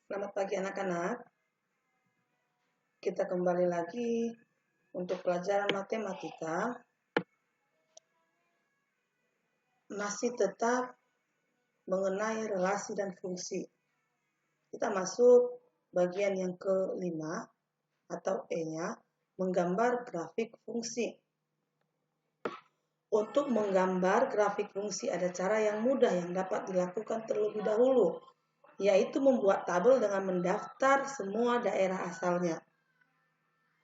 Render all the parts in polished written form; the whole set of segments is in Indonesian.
Selamat pagi anak-anak. Kita kembali lagi untuk pelajaran matematika. Masih tetap mengenai relasi dan fungsi. Kita masuk bagian yang kelima atau E-nya, menggambar grafik fungsi. Untuk menggambar grafik fungsi ada cara yang mudah yang dapat dilakukan terlebih dahulu, yaitu membuat tabel dengan mendaftar semua daerah asalnya.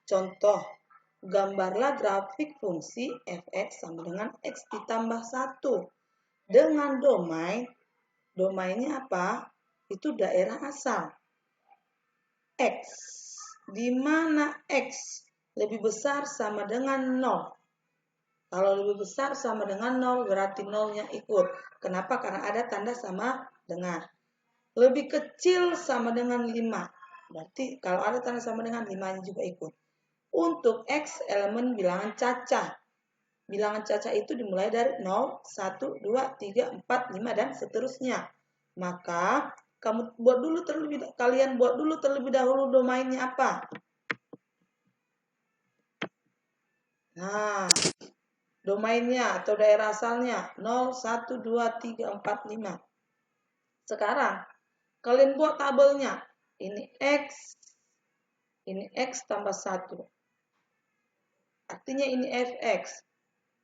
Contoh, gambarlah grafik fungsi f(x) sama dengan x ditambah 1 dengan domain. Domainnya apa? Itu daerah asal. X, di mana x lebih besar sama dengan 0. Kalau lebih besar sama dengan 0, berarti 0-nya ikut. Kenapa? Karena ada tanda sama dengan. Lebih kecil sama dengan 5. Berarti kalau ada tanda sama dengan 5-nya juga ikut. Untuk X elemen bilangan cacah. Bilangan cacah itu dimulai dari 0, 1, 2, 3, 4, 5, dan seterusnya. Maka kalian buat dulu terlebih dahulu domainnya apa. Nah, domainnya atau daerah asalnya 0, 1, 2, 3, 4, 5. Sekarang kalian buat tabelnya. Ini X tambah 1. Artinya ini fx,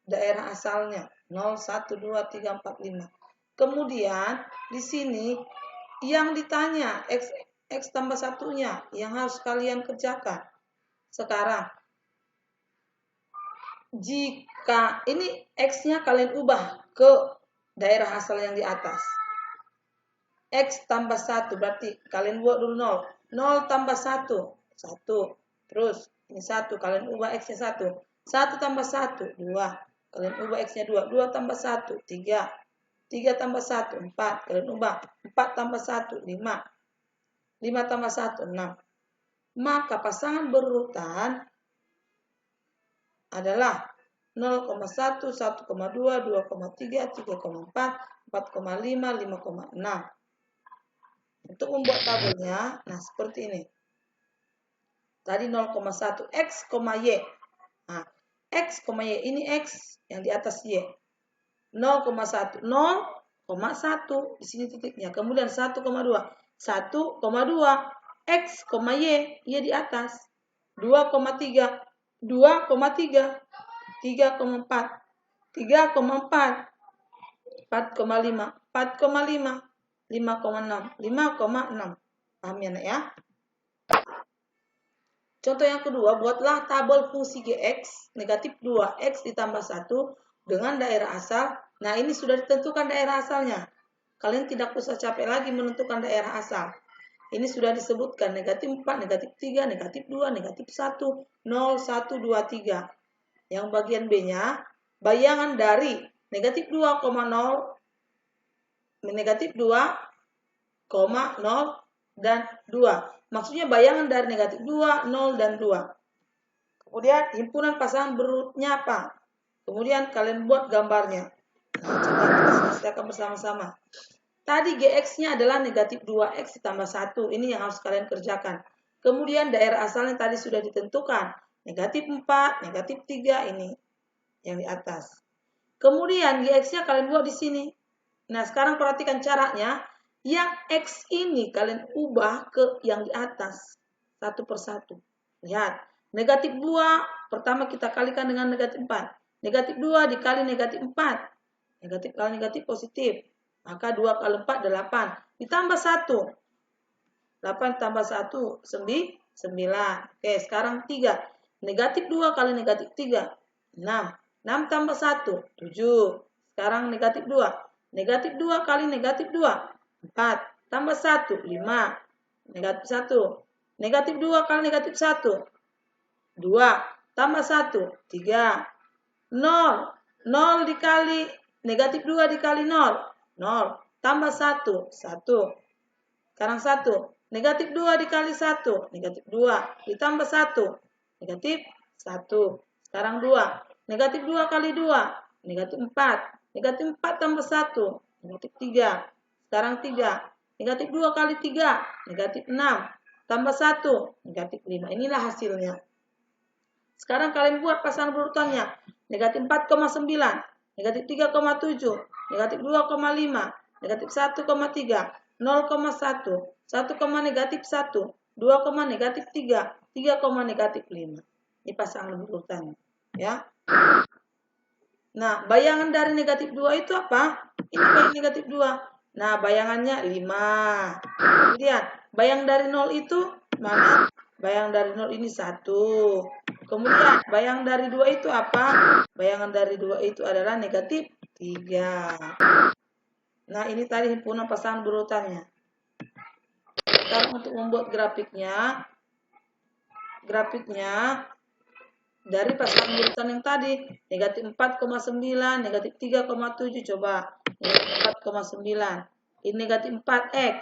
daerah asalnya 0, 1, 2, 3, 4, 5. Kemudian di sini yang ditanya x tambah 1-nya yang harus kalian kerjakan. Sekarang jika ini x-nya kalian ubah ke daerah asal yang di atas. X tambah 1 berarti kalian buat dulu 0. 0 tambah 1, 1. Terus ini 1, kalian ubah X-nya 1. 1 tambah 1, 2. Kalian ubah X-nya 2. 2 tambah 1, 3. 3 tambah 1, 4. Kalian ubah. 4 tambah 1, 5. 5 tambah 1, 6. Maka pasangan berurutan adalah 0,1, 1,2, 2,3, 3,4, 4,5, 5,6. Untuk membuat tabelnya, nah seperti ini. Tadi 0,1 X, Y. Nah, X, Y ini X yang di atas Y. 0,1 0,1 di sini titiknya. Kemudian 1,2 1,2 X, Y di atas. 2,3 2,3 3,4 3,4 4,5 4,5 5,6 5,6. Paham ya, Nak ya? Contoh yang kedua, buatlah tabel fungsi Gx negatif 2x ditambah 1 dengan daerah asal. Nah, ini sudah ditentukan daerah asalnya. Kalian tidak usah capek lagi menentukan daerah asal. Ini sudah disebutkan negatif 4, negatif 3, negatif 2, negatif 1, 0, 1, 2, 3. Yang bagian B-nya, bayangan dari negatif 2,0, negatif 2,0 dan 2. Maksudnya bayangan dari negatif 2, 0, dan 2. Kemudian himpunan pasangan berurutnya apa? Kemudian kalian buat gambarnya. Nah, coba kita selesaikan bersama-sama. Tadi Gx-nya adalah negatif 2x ditambah 1. Ini yang harus kalian kerjakan. Kemudian daerah asalnya tadi sudah ditentukan. Negatif 4, negatif 3 ini yang di atas. Kemudian Gx-nya kalian buat di sini. Nah, sekarang perhatikan caranya. Yang X ini kalian ubah ke yang di atas. Satu persatu. Lihat. Negatif 2, pertama kita kalikan dengan negatif 4. Negatif 2 dikali negatif 4. Negatif kali negatif positif. Maka 2 kali 4, 8. Ditambah 1. 8 tambah 1, 9. Oke, sekarang 3. Negatif 2 kali negatif 3, 6. 6 tambah 1, 7. Sekarang negatif 2. Negatif 2 kali negatif 2, 4. Tambah 1, 5. Negatif 1. Negatif 2 kali negatif 1, 2. Tambah 1, 3. 0. 0 dikali negatif 2 dikali 0, 0. Tambah 1, 1. Sekarang 1. Negatif 2 dikali 1, negatif 2. Ditambah 1, negatif 1. Sekarang 2. Negatif 2 kali 2, negatif 4. Negatif 4 tambah 1, negatif 3. Sekarang 3. Negatif 2 kali 3, negatif 6. Tambah 1, negatif 5. Inilah hasilnya. Sekarang kalian buat pasangan berurutannya. Negatif 4,9, negatif 3,7, negatif 2,5, negatif 1,3, 0,1, 1, negatif 1, 2, negatif 3, 3, negatif 5. Ini pasangan berurutannya. Ya. Nah, bayangan dari negatif 2 itu apa? Ini bayangan negatif 2. Nah, bayangannya 5. Kemudian, bayang dari 0 itu mana? Bayang dari 0 ini 1. Kemudian, bayang dari 2 itu apa? Bayangan dari 2 itu adalah negatif 3. Nah, ini tadi himpunan pasangan berurutannya. Sekarang untuk membuat grafiknya dari pasangan berurutan yang tadi, negatif 4,9, negatif 3,7, coba. Negatif 4,9. Ini negatif 4X.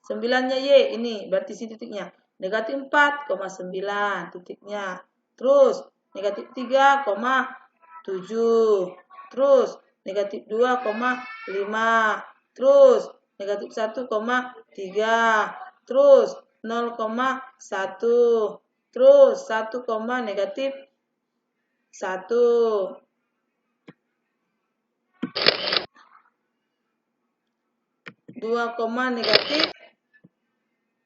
9-nya Y, ini berarti sini titiknya. Negatif 4,9 titiknya. Terus, negatif 3,7. Terus, negatif 2,5. Terus, negatif 1,3. Terus, 0,1. Terus 1, negatif 1. Dua, negatif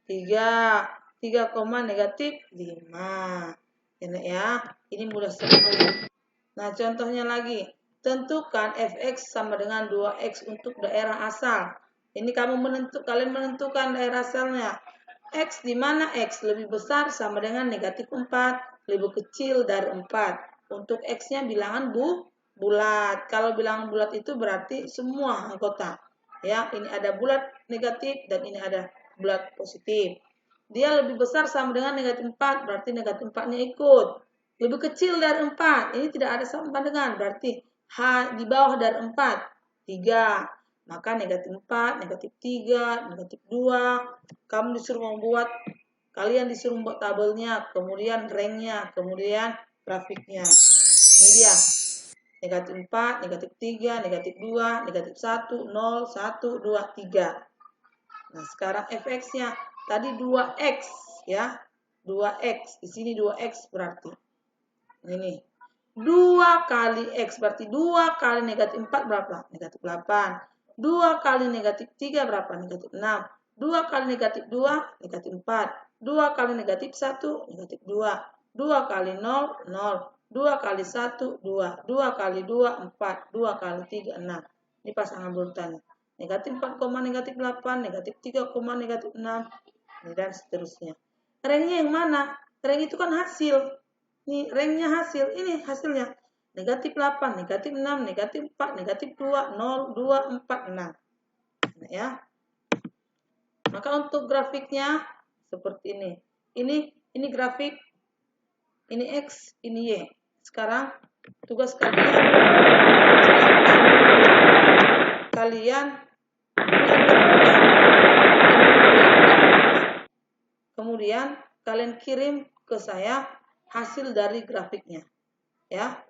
3. 3, negatif 5. Ya, ini mudah sekali. Nah, contohnya lagi. Tentukan fx sama dengan 2x untuk daerah asal. Ini kalian menentukan daerah asalnya. X di mana X lebih besar sama dengan negatif 4, lebih kecil dari 4. Untuk X-nya bilangan bulat. Kalau bilangan bulat itu berarti semua anggota. Ya, ini ada bulat negatif dan ini ada bulat positif. Dia lebih besar sama dengan negatif 4, berarti negatif 4-nya ikut. Lebih kecil dari 4, ini tidak ada sama dengan, berarti H di bawah dari 4, 3. Maka negatif 4, negatif 3, negatif 2. Kalian disuruh membuat tabelnya, kemudian ranknya, kemudian grafiknya. Ini dia. Negatif 4, negatif 3, negatif 2, negatif 1, 0, 1, 2, 3. Nah, sekarang fx-nya. Tadi 2x, ya. 2x. Di sini 2x berarti. Ini. 2 kali x berarti 2 kali negatif 4 berapa? Negatif 8. 2 kali negatif 3 berapa? Negatif 6. 2 kali negatif 2, negatif 4. 2 kali negatif 1, negatif 2. 2 kali 0, 0. 2 kali 1, 2. 2 kali 2, 4. 2 kali 3, 6. Ini pasangan berurutannya. Negatif 4, negatif 8. Negatif 3, negatif 6. Dan seterusnya. Ranknya yang mana? Rank itu kan hasil. Ini ranknya hasil. Ini hasilnya. Negatif 8, negatif 6, negatif 4, negatif 2, 0, 2, 4, 6. Ya. Maka untuk grafiknya seperti ini. Ini grafik. Ini X, ini Y. Sekarang tugas kalian kemudian kalian kirim ke saya hasil dari grafiknya. Ya.